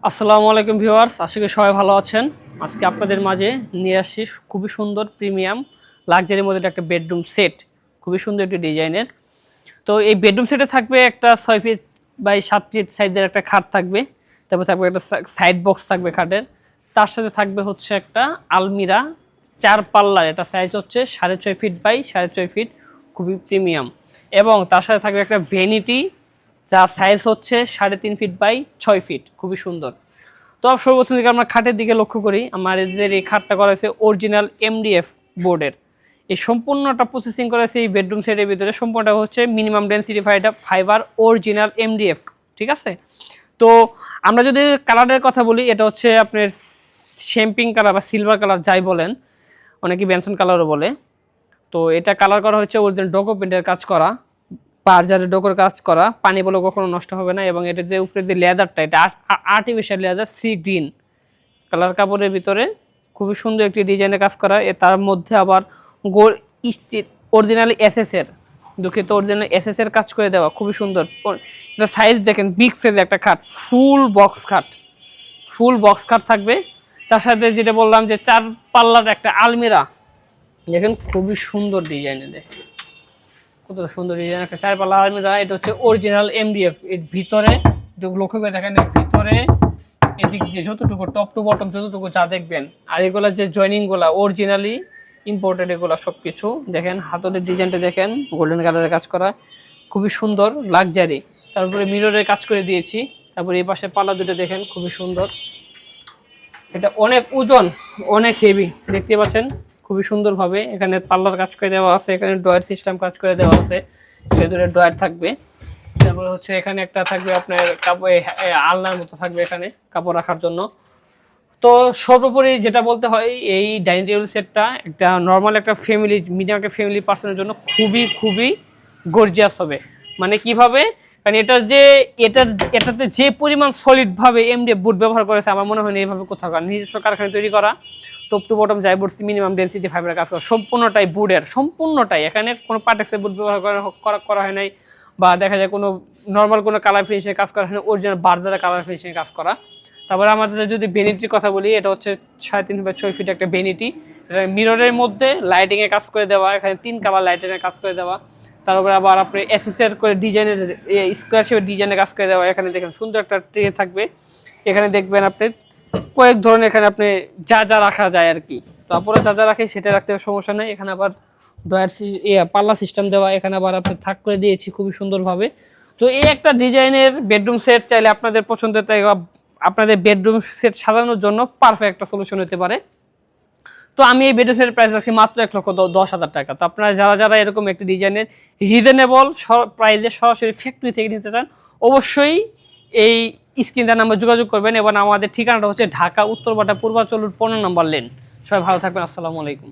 আসসালামু আলাইকুম ভিউয়ার্স, আশা করি সবাই ভালো আছেন। আজকে আপনাদের মাঝে নিয়ে আসছি খুবই সুন্দর প্রিমিয়াম লাক্সারির মধ্যে একটা বেডরুম সেট, খুবই সুন্দর একটি ডিজাইনের। তো এই বেডরুম সেটে থাকবে একটা 6 ফিট বাই 7 ফিট সাইজের একটা খাট থাকবে, তারপর থাকবে একটা সাইড বক্স থাকবে খাটের, তার সাথে থাকবে হচ্ছে একটা আলমিরা 4 পাল্লার, এটা সাইজ হচ্ছে 6.5 ফিট বাই 6.5 ফিট, খুবই প্রিমিয়াম। এবং তার সাথে থাকবে একটা ভ্যানিটি যার সাইজ হচ্ছে 3.5 ফিট বাই 6 ফিট, খুবই সুন্দর। তো সর্বপ্রথম দিকে আমরা খাটের দিকে লক্ষ্য করি, আমাদের এই খাটটা করা হয়েছে অরিজিনাল এমডিএফ বোর্ডের। এই সম্পূর্ণটা প্রসেসিং করা হয়েছে এই বেডরুম সেটের ভিতরে, সম্পূর্ণটা হচ্ছে minimum density fibre original MDF, ঠিক আছে। তো আমরা যদি কালারের কথা বলি, এটা হচ্ছে আপনার শ্যাম্পিং কালার বা সিলভার কালার যাই বলেন, অনেকে বেনসন কালারও বলে। তো এটা কালার করা হচ্ছে অরিজিনাল ডোকো পেন্টের কাজ করা, বার্জারের ডোকোর কাজ করা, পানি বলে কখনো নষ্ট হবে না। এবং এটা যে উপরে যে লেদারটা, এটা artificial leather sea green colour কাপড়ের ভিতরে, খুবই সুন্দর একটি ডিজাইনের কাজ করা। তার মধ্যে আবার গোল স্টিচ অরিজিনালি এসএস এর, দুঃখিত, অরিজিনাল এসএস এর কাজ করে দেওয়া, খুবই সুন্দর। এটা সাইজ দেখেন, বিগ সাইজের একটা খাট, ফুল বক্স খাট থাকবে। তার সাথে যেটা বললাম যে 4 পাল্লার একটা আলমিরা, দেখেন খুবই সুন্দর ডিজাইনের, দেখেন কতটা সুন্দর ডিজাইন একটা 4 পাল্লা আলমিরা। এটা হচ্ছে অরিজিনাল এমডিএফ। এর ভিতরে লক্ষ্য করে দেখেন, এর ভিতরে এদিক দিয়ে যতটুকু টপ টু বটম যতটুকু যা দেখবেন, আর এগুলা যে জয়েনিং গুলা অরিজিনালি ইম্পোর্টেড, এগুলা সবকিছু দেখেন। হাতের ডিজাইনটা দেখেন, গোল্ডেন কালারের কাজ করা, খুবই সুন্দর লাক্সারি। তারপরে মিররের কাজ করে দিয়েছি। তারপরে এই পাশে পাল্লা দুটো দেখেন, খুবই সুন্দর। এটা অনেক ওজন, অনেক হেভি, দেখতে পাচ্ছেন খুবই সুন্দরভাবে। এখানে পাল্লার কাজ করে দেওয়া আছে, এখানে ড্রয়ার সিস্টেম কাজ করে দেওয়া আছে, ভেতরে ড্রয়ার থাকবে। তারপরে হচ্ছে এখানে একটা থাকবে আপনার কাপড়, আলনার মতো থাকবে এখানে কাপড় রাখার জন্য। তো সর্বোপরি যেটা বলতে হয়, এই ডাইনিং টেবিল সেটটা একটা নর্মাল একটা ফ্যামিলি, মিডিয়াম একটা ফ্যামিলি পার্সনের জন্য খুবই গর্জিয়াস হবে। মানে কিভাবে, কারণ এটাতে যে পরিমাণ সলিডভাবে এমডিএফ বোর্ড ব্যবহার করেছে, আমার মনে হয় না এইভাবে কোথাও, কারণ নিজস্ব কারখানায় তৈরি করা, টপ টু বটম যাই বোর্ড মিনিমাম ডেন্সিটি ফাইবারের কাজ করা, সম্পূর্ণটাই বোর্ডের, সম্পূর্ণটাই। এখানে কোনো পার্টেক্সের বোর্ড ব্যবহার করা হয় নাই, বা দেখা যায় কোনো নর্মাল কোনো কালার ফিনিশিংয়ের কাজ করা হয় না, অরিজিনাল বার্জারের কালার ফিনিশিংয়ের কাজ করা। তারপরে আমাদের যদি ভ্যানিটির কথা বলি, এটা হচ্ছে 3.5 বা 6 ফিট একটা ভ্যানিটি। মিররের মধ্যে লাইটিংয়ের কাজ করে দেওয়া, এখানে 3 কালার লাইটিংয়ের কাজ করে দেওয়া। তারপরে আবার আপনি এসএসএর করে ডিজাইনের স্কোয়ার শেপের ডিজাইনের কাজ করে দেওয়া। এখানে দেখেন সুন্দর একটা ট্রে থাকবে, এখানে দেখবেন আপনি কয়েক ধরনের, এখানে আপনি যা রাখা যায় আর কি। তারপরে যা রাখে সেটা রাখতে সমস্যা নেই। এখানে আবার ড্রয়ার পাল্লা সিস্টেম দেওয়া, এখানে আবার আপনি থাক করে দিয়েছি খুবই সুন্দরভাবে। তো এই একটা ডিজাইনের বেডরুম সেট চাইলে আপনাদের পছন্দের, তাই আপনাদের বেডরুম সেট সাজানোর জন্য পারফেক্ট একটা সলিউশন হতে পারে। তো আমি এই বেডরুম সেটের প্রাইস রাখি মাত্র 1,10,000 টাকা। তো আপনারা যারা এরকম একটি ডিজাইনের রিজনেবল প্রাইসে সরাসরি ফ্যাক্টরি থেকে নিতে চান, অবশ্যই এই স্ক্রিনটার নাম্বার যোগাযোগ করবেন। এবং আমাদের ঠিকানাটা হচ্ছে ঢাকা উত্তরপাড়া পূর্বাচল 15 নম্বর লেন। সবাই ভালো থাকবেন, আসসালামু আলাইকুম।